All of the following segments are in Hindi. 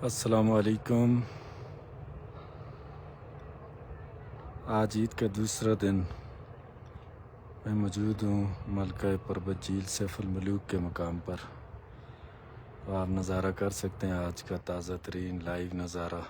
अस्सलाम वालेकुम। आज ईद का दूसरा दिन मैं मौजूद हूँ मलका पर्बत झील सैफुल मलूक के मकाम पर। आप नज़ारा कर सकते हैं आज का ताज़ा तरीन लाइव नज़ारा।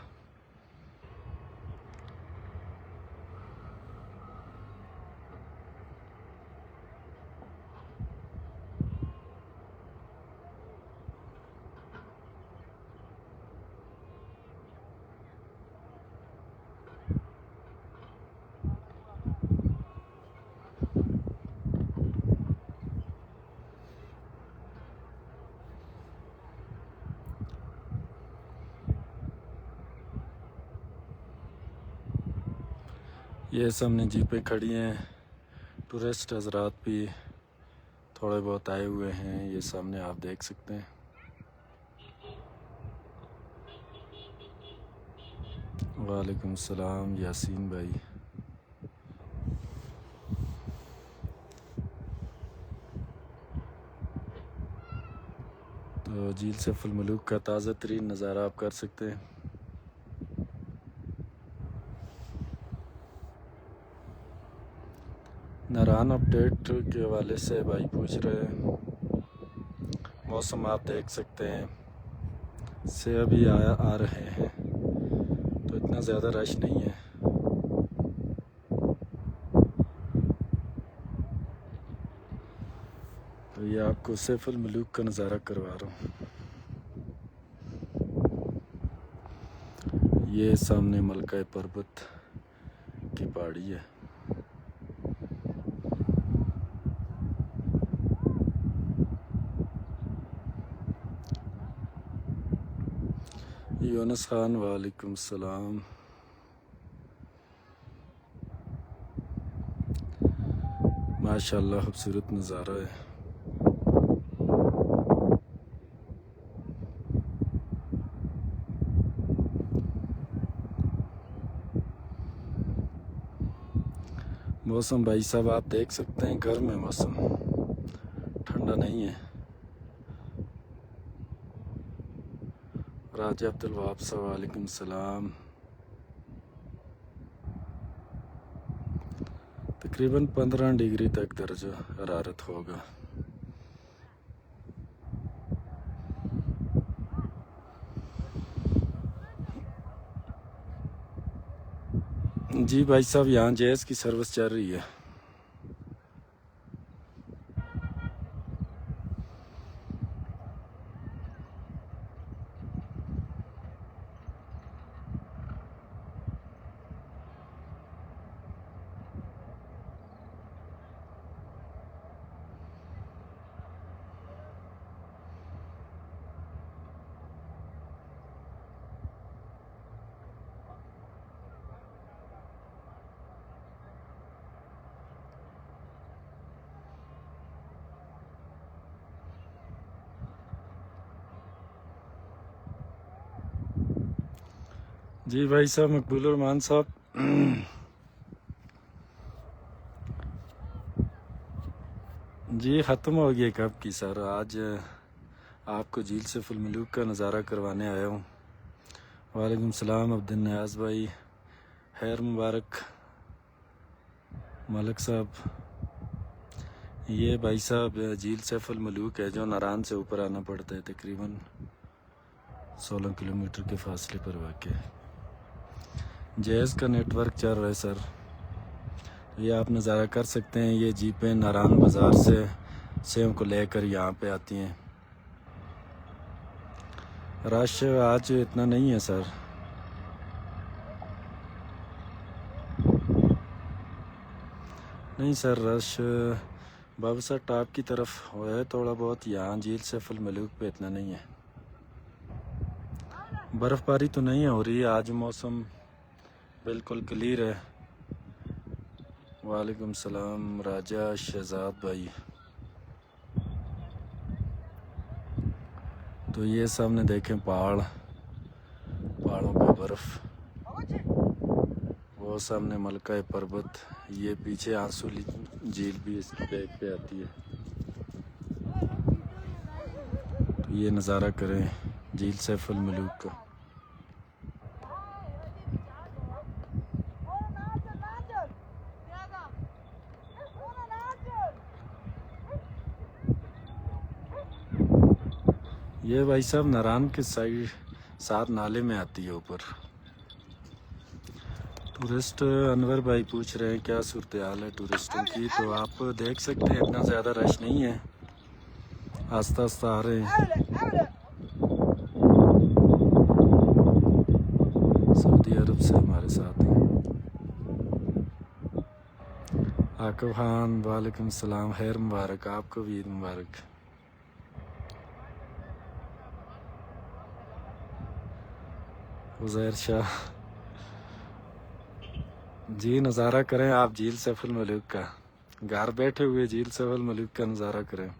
ये सामने जीपें खड़ी हैं, टूरिस्ट हजरात भी थोड़े बहुत आए हुए हैं। ये सामने आप देख सकते हैं। वालेकुम सलाम यासीन भाई। तो झील सैफुल मलूक का ताज़ा तरीन नज़ारा आप कर सकते हैं। नारान अपडेट के हवाले से भाई पूछ रहे हैं। मौसम आप देख सकते हैं से अभी आ रहे हैं, तो इतना ज़्यादा रश नहीं है। तो ये आपको सैफुल मलूक का नज़ारा करवा रहा हूँ। ये सामने मलका पर्बत की पहाड़ी है। यूनुस खान वालेकुम सलाम। माशाल्लाह खूबसूरत नज़ारा है। मौसम भाई साहब आप देख सकते हैं, गर्म है मौसम, ठंडा नहीं है। राजा अब्दुल वहाब साहब वालेकुम सलाम। तकरीबन 15 डिग्री तक दर्जा हरारत होगा। जी भाई साहब, यहाँ जैज़ की सर्विस चल रही है। जी भाई साहब, मकबूल रहमान साहब। जी ख़त्म हो गया कब की सर। आज आपको झील सैफुल मलूक का नज़ारा करवाने आया हूँ। वालेकुम सलाम अब्दुल नियाज़ भाई, खैर मुबारक मलिक साहब। ये भाई साहब झील सैफुल मलूक है जो नारान से ऊपर आना पड़ता है, तकरीबन 16 किलोमीटर के फासले पर वाक़ है। जैज़ का नेटवर्क चल रहा है सर। ये आप नज़ारा कर सकते हैं। ये जीपें नारान बाज़ार से सेव को लेकर यहाँ पे आती हैं। रश आज इतना नहीं है सर। नहीं सर, रश बाबसा टॉप की तरफ है थोड़ा बहुत, यहाँ झील सैफुल मलूक पे इतना नहीं है। बर्फ़बारी तो नहीं हो रही आज, मौसम बिल्कुल क्लियर है। वालेकुम सलाम राजा शहजाद भाई। तो ये सामने देखें पहाड़, पहाड़ों पे बर्फ़, वो सामने मलका पर्बत, ये पीछे आंसुली झील भी इसकी बैक पे आती है। तो ये नज़ारा करें झील सैफुल मलूक का। ये भाई साहब नारायण के साइड साथ नाले में आती है ऊपर। टूरिस्ट अनवर भाई पूछ रहे हैं क्या सूरत हाल है टूरिस्टों की, तो आप देख सकते हैं इतना ज़्यादा रश नहीं है, आस्ता आस्ता आ रहे हैं। सऊदी अरब से हमारे साथ हैं। आकिब खान वालेकुम सलाम, खैर मुबारक, आपको भी ईद मुबारक। उज़ैर शाह जी, नज़ारा करें आप झील सैफुल मलूक का, घर बैठे हुए झील सैफुल मलूक का नज़ारा करें।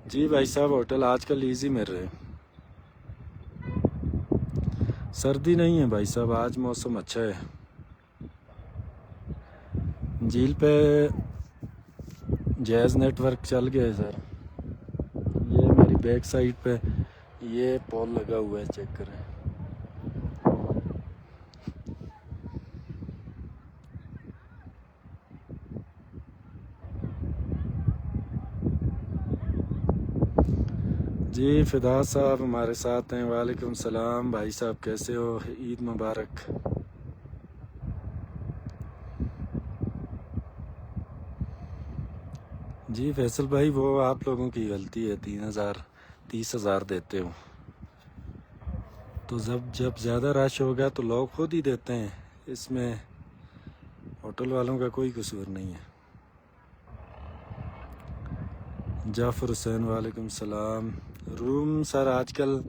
जी भाई साहब, होटल आजकल इजी मिल रहे, सर्दी नहीं है भाई साहब, आज मौसम अच्छा है। झील पे जैज़ नेटवर्क चल गया है सर। ये मेरी बैक साइड पे ये पोल लगा हुआ है, चेक करें। जी फिदा साहब हमारे साथ हैं, वालेकुम सलाम भाई साहब, कैसे हो, ईद मुबारक। जी फैसल भाई, वो आप लोगों की गलती है, 30,000 देते हो, तो जब ज़्यादा रश होगा तो लोग खुद ही देते हैं, इसमें होटल वालों का कोई कसूर नहीं है। जाफ़र हुसैन वालेकुम सलाम। रूम सर आजकल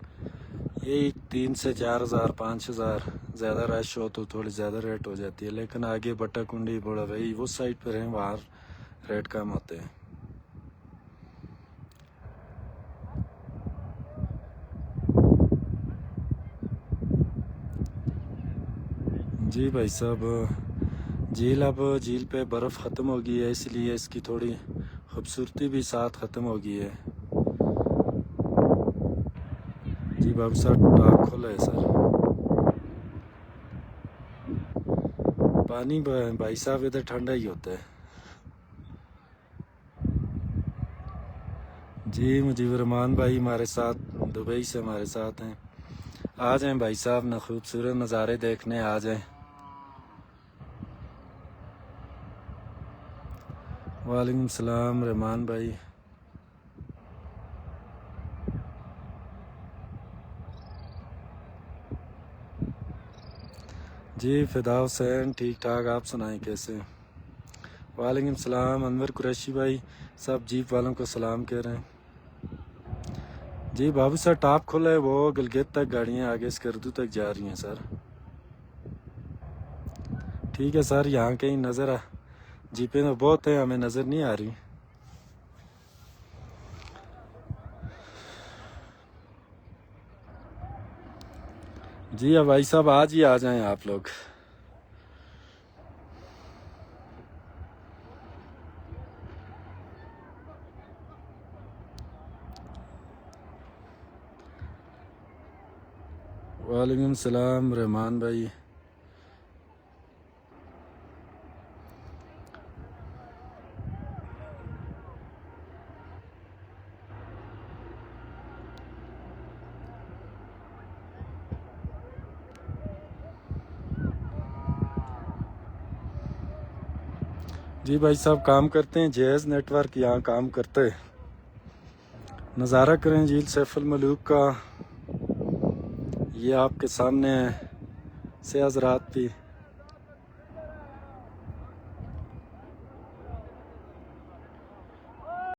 यही 3 से 4,000 5,000, ज़्यादा रश हो तो थोड़ी ज़्यादा रेट हो जाती है, लेकिन आगे बट्टा कुंडी बड़ा भाई वो साइड पर हैं, वहाँ रेट कम होते हैं। जी भाई साहब, झील पे बर्फ़ ख़त्म हो गई है, इसलिए इसकी थोड़ी खूबसूरती भी साथ ख़त्म हो गई है। जी बाबू साहब टाप खोला है सर। पानी भाई साहब इधर ठंडा ही होता है। जी मुजीबर रहमान भाई हमारे साथ दुबई से हमारे साथ हैं, आ जाएं भाई साहब, ना खूबसूरत नज़ारे देखने आ जाएं। वालेकुम सलाम रहमान भाई। जी फिदा हुसैन ठीक ठाक, आप सुनाएं कैसे। वालेकुम सलाम अनवर कुरैशी भाई, सब जीप वालों को सलाम कह रहे हैं। जी बाबू सर टॉप खोला है, वो गिलगित तक गाड़ियाँ आगे स्कर्दू तक जा रही हैं सर। ठीक है सर, यहाँ कहीं नज़र जीपें तो बहुत है, हमें नज़र नहीं आ रही। जी अब भाई साहब आज ही आ जाएं आप लोग। वालेकुम सलाम रहमान भाई। जी भाई साहब काम करते हैं, जैज़ नेटवर्क यहाँ काम करते हैं। नज़ारा करें झील सैफुल मलूक का, ये आपके सामने है से हज़रात भी